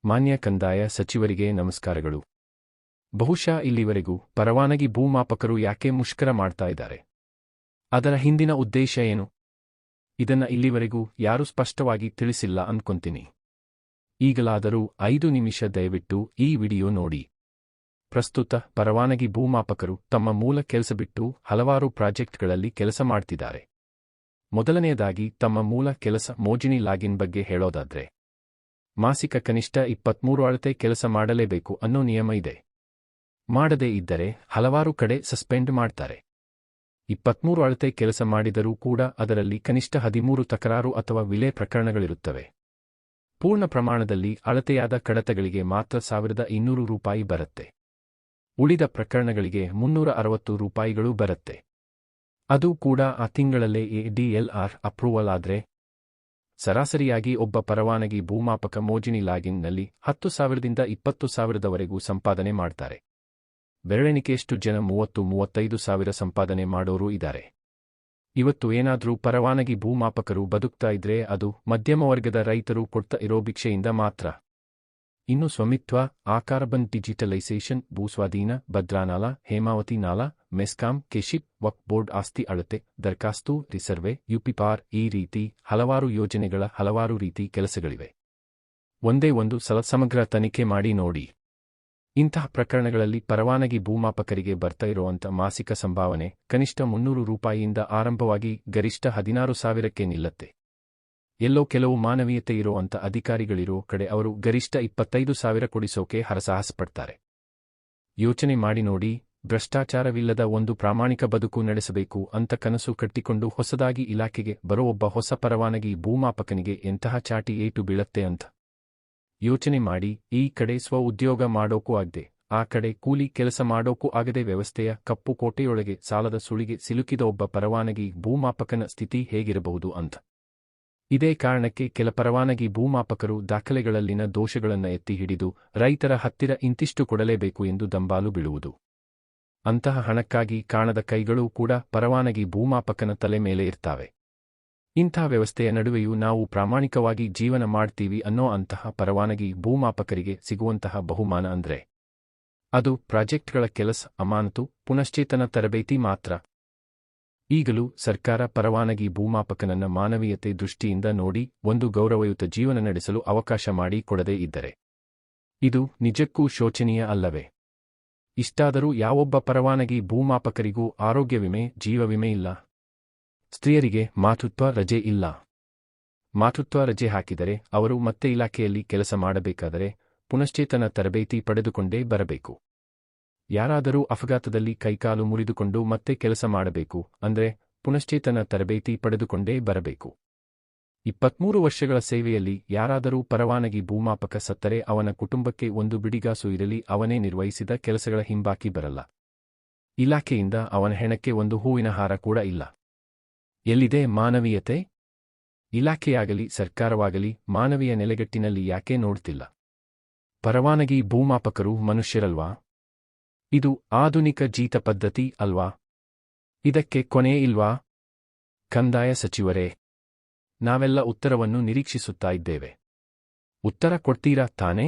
ಮಾನ್ಯ ಕಂದಾಯ ಸಚಿವರಿಗೆ ನಮಸ್ಕಾರಗಳು. ಬಹುಶಃ ಇಲ್ಲಿವರೆಗೂ ಪರವಾನಗಿ ಭೂಮಾಪಕರು ಯಾಕೆ ಮುಷ್ಕರ ಮಾಡ್ತಾ ಇದ್ದಾರೆ? ಅದರ ಹಿಂದಿನ ಉದ್ದೇಶ ಏನು? ಇದನ್ನ ಇಲ್ಲಿವರೆಗೂ ಯಾರೂ ಸ್ಪಷ್ಟವಾಗಿ ತಿಳಿಸಿಲ್ಲ ಅನ್ಕೊಂತೀನಿ. ಈಗಲಾದರೂ 5 ನಿಮಿಷ ದಯವಿಟ್ಟು ಈ ವಿಡಿಯೋ ನೋಡಿ. ಪ್ರಸ್ತುತ ಪರವಾನಗಿ ಭೂಮಾಪಕರು ತಮ್ಮ ಮೂಲ ಕೆಲಸ ಬಿಟ್ಟು ಹಲವಾರು ಪ್ರಾಜೆಕ್ಟ್ಗಳಲ್ಲಿ ಕೆಲಸ ಮಾಡ್ತಿದ್ದಾರೆ. ಮೊದಲನೆಯದಾಗಿ ತಮ್ಮ ಮೂಲ ಕೆಲಸ ಮೋಜಿನಿ ಲಾಗಿನ್ ಬಗ್ಗೆ ಹೇಳೋದಾದ್ರೆ, ಮಾಸಿಕ ಕನಿಷ್ಠ 23 ಅಳತೆ ಕೆಲಸ ಮಾಡಲೇಬೇಕು ಅನ್ನೋ ನಿಯಮ ಇದೆ. ಮಾಡದೇ ಇದ್ದರೆ ಹಲವಾರು ಕಡೆ ಸಸ್ಪೆಂಡ್ ಮಾಡ್ತಾರೆ. 23 ಅಳತೆ ಕೆಲಸ ಮಾಡಿದರೂ ಕೂಡ ಅದರಲ್ಲಿ ಕನಿಷ್ಠ 13 ತಕರಾರು ಅಥವಾ ವಿಲೆ ಪ್ರಕರಣಗಳಿರುತ್ತವೆ. ಪೂರ್ಣ ಪ್ರಮಾಣದಲ್ಲಿ ಅಳತೆಯಾದ ಕಡತಗಳಿಗೆ ಮಾತ್ರ ₹1,200 ಬರುತ್ತೆ. ಉಳಿದ ಪ್ರಕರಣಗಳಿಗೆ ₹360 ಬರುತ್ತೆ. ಅದು ಕೂಡ ಆ ತಿಂಗಳಲ್ಲೇ ADLR ಅಪ್ರೂವಲ್ ಆದ್ರೆ. ಸರಾಸರಿಯಾಗಿ ಒಬ್ಬ ಪರವಾನಗಿ ಭೂಮಾಪಕ ಮೋಜಿನಿ ಲಾಗಿನ್ನಲ್ಲಿ 10,000ದಿಂದ 20,000ವರೆಗೂ ಸಂಪಾದನೆ ಮಾಡ್ತಾರೆ. ಬೆರಳೆಣಿಕೆಯಷ್ಟು ಜನ 30-35 ಸಾವಿರ ಸಂಪಾದನೆ ಮಾಡೋರು ಇದ್ದಾರೆ. ಇವತ್ತು ಏನಾದ್ರೂ ಪರವಾನಗಿ ಭೂಮಾಪಕರು ಬದುಕ್ತಾ ಇದ್ರೆ ಅದು ಮಧ್ಯಮ ವರ್ಗದ ರೈತರು ಕೊಡ್ತಾ ಇರೋ ಭಿಕ್ಷೆಯಿಂದ ಮಾತ್ರ. ಇನ್ನು ಸ್ವಾಮಿತ್ವ, ಆಕಾರಬಂದ್, ಡಿಜಿಟಲೈಸೇಷನ್, ಭೂಸ್ವಾಧೀನ, ಭದ್ರಾನಾಲಾ, ಹೇಮಾವತಿ ನಾಲಾ, ಮೆಸ್ಕಾಂ, ಕೆಶಿಪ್, ವಕ್ಫ್ ಬೋರ್ಡ್ ಆಸ್ತಿ ಅಳತೆ, ದರ್ಖಾಸ್ತು, ರಿಸರ್ವೆ, ಯುಪಿಪಾರ್, ಈ ರೀತಿ ಹಲವಾರು ಯೋಜನೆಗಳ ಹಲವಾರು ರೀತಿ ಕೆಲಸಗಳಿವೆ. ಒಂದೇ ಒಂದು ಸಲ ಸಮಗ್ರ ತನಿಖೆ ಮಾಡಿ ನೋಡಿ. ಇಂತಹ ಪ್ರಕರಣಗಳಲ್ಲಿ ಪರವಾನಗಿ ಭೂಮಾಪಕರಿಗೆ ಬರ್ತಾ ಇರುವಂಥ ಮಾಸಿಕ ಸಂಭಾವನೆ ಕನಿಷ್ಠ ₹300ಯಿಂದ ಆರಂಭವಾಗಿ ಗರಿಷ್ಠ 16,000ಕ್ಕೆ ನಿಲ್ಲತ್ತೆ. ಎಲ್ಲೋ ಕೆಲವು ಮಾನವೀಯತೆ ಇರೋಂಥ ಅಧಿಕಾರಿಗಳಿರೋ ಕಡೆ ಅವರು ಗರಿಷ್ಠ 25,000 ಕೊಡಿಸೋಕೆ ಹರಸಾಹಸಪಡ್ತಾರೆ. ಯೋಚನೆ ಮಾಡಿ ನೋಡಿ. ಭ್ರಷ್ಟಾಚಾರವಿಲ್ಲದ ಒಂದು ಪ್ರಾಮಾಣಿಕ ಬದುಕು ನಡೆಸಬೇಕು ಅಂತ ಕನಸು ಕಟ್ಟಿಕೊಂಡು ಹೊಸದಾಗಿ ಇಲಾಖೆಗೆ ಬರೋ ಒಬ್ಬ ಹೊಸ ಪರವಾನಗಿ ಭೂಮಾಪಕನಿಗೆ ಎಂತಹ ಚಾಟಿ ಏಟು ಬೀಳತ್ತೆ ಅಂತ ಯೋಚನೆ ಮಾಡಿ. ಈ ಕಡೆ ಸ್ವ ಉದ್ಯೋಗ ಮಾಡೋಕೂ ಆಗದೆ, ಆ ಕಡೆ ಕೂಲಿ ಕೆಲಸ ಮಾಡೋಕೂ ಆಗದೆ ವ್ಯವಸ್ಥೆಯ ಕಪ್ಪು ಕೋಟೆಯೊಳಗೆ ಸಾಲದ ಸುಳಿಗೆ ಸಿಲುಕಿದ ಒಬ್ಬ ಪರವಾನಗಿ ಭೂಮಾಪಕನ ಸ್ಥಿತಿ ಹೇಗಿರಬಹುದು ಅಂತ. ಇದೇ ಕಾರಣಕ್ಕೆ ಕೆಲ ಪರವಾನಗಿ ಭೂಮಾಪಕರು ದಾಖಲೆಗಳಲ್ಲಿನ ದೋಷಗಳನ್ನ ಎತ್ತಿ ಹಿಡಿದು ರೈತರ ಹತ್ತಿರ ಇಂತಿಷ್ಟು ಕೊಡಲೇಬೇಕು ಎಂದು ದಂಬಾಲು ಬೀಳುವುದು. ಅಂತಹ ಹಣಕ್ಕಾಗಿ ಕಾಣದ ಕೈಗಳೂ ಕೂಡ ಪರವಾನಗಿ ಭೂಮಾಪಕನ ತಲೆ ಮೇಲೆ ಇರ್ತಾವೆ. ಇಂಥ ವ್ಯವಸ್ಥೆಯ ನಡುವೆಯೂ ನಾವು ಪ್ರಾಮಾಣಿಕವಾಗಿ ಜೀವನ ಮಾಡ್ತೀವಿ ಅನ್ನೋ ಅಂತಹ ಪರವಾನಗಿ ಭೂಮಾಪಕರಿಗೆ ಸಿಗುವಂತಹ ಬಹುಮಾನ ಅಂದ್ರೆ ಅದು ಪ್ರಾಜೆಕ್ಟ್ಗಳ ಕೆಲಸ, ಅಮಾನತು, ಪುನಶ್ಚೇತನ ತರಬೇತಿ ಮಾತ್ರ. ಈಗಲೂ ಸರ್ಕಾರ ಪರವಾನಗಿ ಭೂಮಾಪಕನನ್ನ ಮಾನವೀಯತೆ ದೃಷ್ಟಿಯಿಂದ ನೋಡಿ ಒಂದು ಗೌರವಯುತ ಜೀವನ ನಡೆಸಲು ಅವಕಾಶ ಮಾಡಿ ಕೊಡದೇ ಇದ್ದರೆ ಇದು ನಿಜಕ್ಕೂ ಶೋಚನೀಯ ಅಲ್ಲವೇ? ಇಷ್ಟಾದರೂ ಯಾವೊಬ್ಬ ಪರವಾನಗಿ ಭೂಮಾಪಕರಿಗೂ ಆರೋಗ್ಯ ವಿಮೆ, ಜೀವ ವಿಮೆ ಇಲ್ಲ. ಸ್ತ್ರೀಯರಿಗೆ ಮಾತೃತ್ವ ರಜೆ ಇಲ್ಲ. ಮಾತೃತ್ವ ರಜೆ ಹಾಕಿದರೆ ಅವರು ಮತ್ತೆ ಇಲಾಖೆಯಲ್ಲಿ ಕೆಲಸ ಮಾಡಬೇಕಾದರೆ ಪುನಶ್ಚೇತನ ತರಬೇತಿ ಪಡೆದುಕೊಂಡೇ ಬರಬೇಕು. ಯಾರಾದರೂ ಅಪಘಾತದಲ್ಲಿ ಕೈಕಾಲು ಮುರಿದುಕೊಂಡು ಮತ್ತೆ ಕೆಲಸ ಮಾಡಬೇಕು ಅಂದ್ರೆ ಪುನಶ್ಚೇತನ ತರಬೇತಿ ಪಡೆದುಕೊಂಡೇ ಬರಬೇಕು. 23 ವರ್ಷಗಳ ಸೇವೆಯಲ್ಲಿ ಯಾರಾದರೂ ಪರವಾನಗಿ ಭೂಮಾಪಕ ಸತ್ತರೆ ಅವನ ಕುಟುಂಬಕ್ಕೆ ಒಂದು ಬಿಡಿಗಾಸು ಇರಲಿ ಅವನೇ ನಿರ್ವಹಿಸಿದ ಕೆಲಸಗಳ ಹಿಂಬಾಕಿ ಬರಲ್ಲ. ಇಲಾಖೆಯಿಂದ ಅವನ ಹೆಣಕ್ಕೆ ಒಂದು ಹೂವಿನ ಹಾರ ಕೂಡ ಇಲ್ಲ. ಎಲ್ಲಿದೆ ಮಾನವೀಯತೆ? ಇಲಾಖೆಯಾಗಲಿ ಸರ್ಕಾರವಾಗಲಿ ಮಾನವೀಯ ನೆಲೆಗಟ್ಟಿನಲ್ಲಿ ಯಾಕೆ ನೋಡ್ತಿಲ್ಲ? ಪರವಾನಗಿ ಭೂಮಾಪಕರು ಮನುಷ್ಯರಲ್ವಾ? ಇದು ಆಧುನಿಕ ಜೀತ ಪದ್ಧತಿ ಅಲ್ವಾ? ಇದಕ್ಕೆ ಕೊನೆ ಇಲ್ವಾ? ಕಂದಾಯ ಸಚಿವರೇ, ನಾವೆಲ್ಲ ಉತ್ತರವನ್ನು ನಿರೀಕ್ಷಿಸುತ್ತಾ ಇದ್ದೇವೆ. ಉತ್ತರ ಕೊಡ್ತೀರಾ ತಾನೇ?